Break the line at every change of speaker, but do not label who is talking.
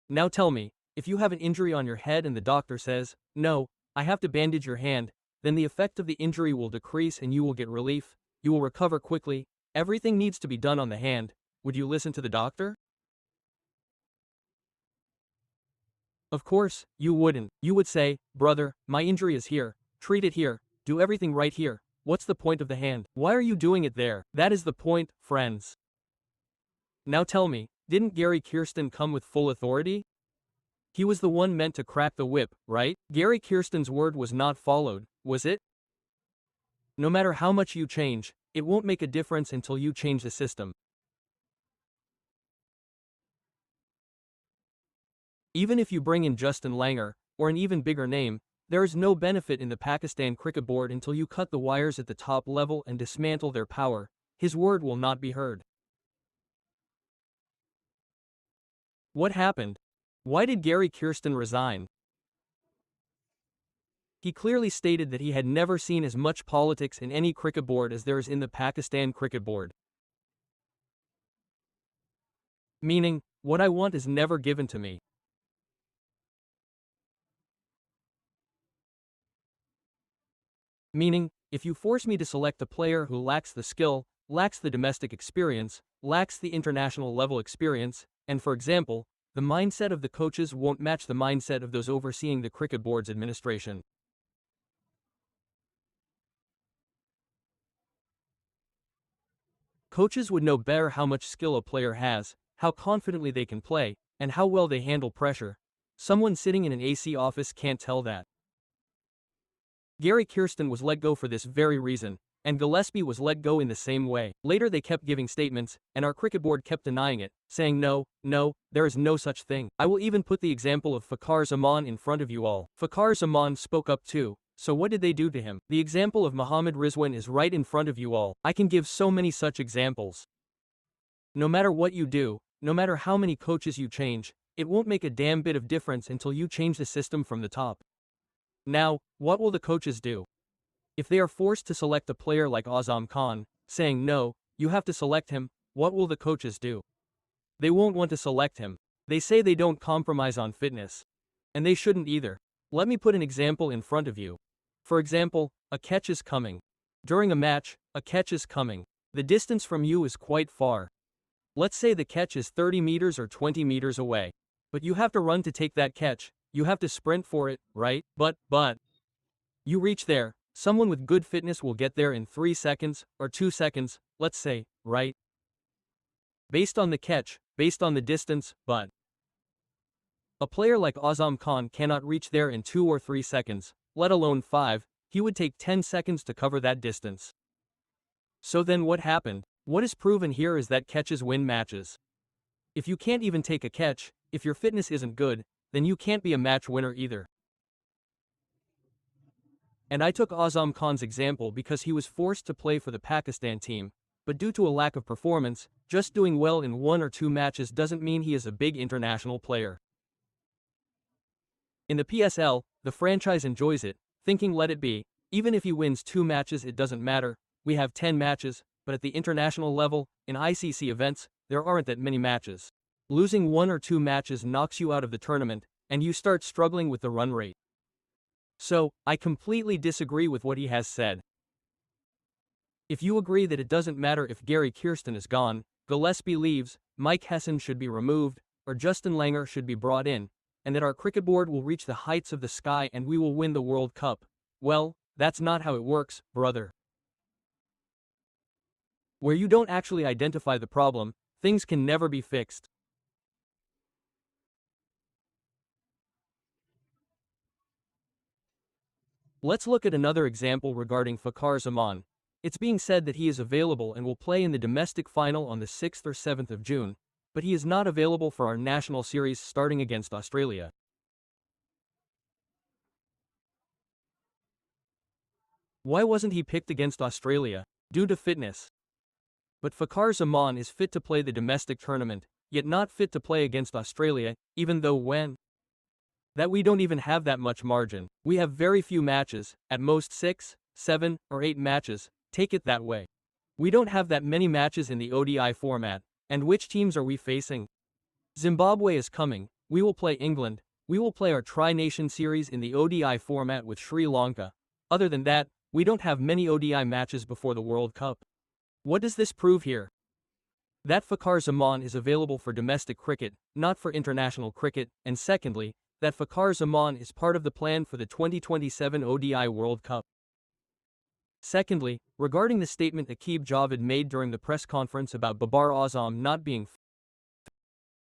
Now tell me, if you have an injury on your head and the doctor says, no, I have to bandage your hand, then the effect of the injury will decrease and you will get relief, you will recover quickly, everything needs to be done on the hand. Would you listen to the doctor? Of course, you wouldn't. You would say, brother, my injury is here, treat it here, do everything right here. What's the point of the hand? Why are you doing it there? That is the point, friends. Now tell me, didn't Gary Kirsten come with full authority? He was the one meant to crack the whip, right? Gary Kirsten's word was not followed, was it? No matter how much you change, it won't make a difference until you change the system. Even if you bring in Justin Langer, or an even bigger name, there is no benefit in the Pakistan cricket board until you cut the wires at the top level and dismantle their power. His word will not be heard. What happened? Why did Gary Kirsten resign? He clearly stated that he had never seen as much politics in any cricket board as there is in the Pakistan cricket board. Meaning, what I want is never given to me. Meaning, if you force me to select a player who lacks the skill, lacks the domestic experience, lacks the international level experience, and for example, the mindset of the coaches won't match the mindset of those overseeing the cricket board's administration. Coaches would know better how much skill a player has, how confidently they can play, and how well they handle pressure. Someone sitting in an AC office can't tell that. Gary Kirsten was let go for this very reason, and Gillespie was let go in the same way. Later they kept giving statements, and our cricket board kept denying it, saying no, there is no such thing. I will even put the example of Fakhar Zaman in front of you all. Fakhar Zaman spoke up too, so what did they do to him? The example of Mohammad Rizwan is right in front of you all. I can give so many such examples. No matter what you do, no matter how many coaches you change, it won't make a damn bit of difference until you change the system from the top. Now, what will the coaches do? If they are forced to select a player like Azam Khan, saying no, you have to select him, what will the coaches do? They won't want to select him. They say they don't compromise on fitness. And they shouldn't either. Let me put an example in front of you. For example, a catch is coming. During a match, a catch is coming. The distance from you is quite far. Let's say the catch is 30 meters or 20 meters away. But you have to run to take that catch. You have to sprint for it, right? But, you reach there, someone with good fitness will get there in 3 seconds, or 2 seconds, let's say, right? Based on the catch, based on the distance, but a player like Azam Khan cannot reach there in 2 or 3 seconds, let alone 5, he would take 10 seconds to cover that distance. So then what happened? What is proven here is that catches win matches. If you can't even take a catch, if your fitness isn't good, then you can't be a match winner either. And I took Azam Khan's example because he was forced to play for the Pakistan team, but due to a lack of performance, just doing well in 1 or 2 matches doesn't mean he is a big international player. In the PSL, the franchise enjoys it, thinking let it be, even if he wins 2 matches it doesn't matter, we have 10 matches, but at the international level, in ICC events, there aren't that many matches. Losing 1 or 2 matches knocks you out of the tournament, and you start struggling with the run rate. So, I completely disagree with what he has said. If you agree that it doesn't matter if Gary Kirsten is gone, Gillespie leaves, Mike Hesson should be removed, or Justin Langer should be brought in, and that our cricket board will reach the heights of the sky and we will win the World Cup, well, that's not how it works, brother. Where you don't actually identify the problem, things can never be fixed. Let's look at another example regarding Fakhar Zaman. It's being said that he is available and will play in the domestic final on the 6th or 7th of June, but he is not available for our national series starting against Australia. Why wasn't he picked against Australia? Due to fitness. But Fakhar Zaman is fit to play the domestic tournament, yet not fit to play against Australia, even though that we don't even have that much margin. We have very few matches, at most 6, 7, or 8 matches, take it that way. We don't have that many matches in the ODI format, and which teams are we facing? Zimbabwe is coming, we will play England. We will play our Tri-Nation series in the ODI format with Sri Lanka. Other than that, we don't have many ODI matches before the World Cup. What does this prove here? That Fakhar Zaman is available for domestic cricket, not for international cricket, and secondly, that Fakhar Zaman is part of the plan for the 2027 ODI World Cup. Secondly, regarding the statement Aqib Javed made during the press conference about Babar Azam not being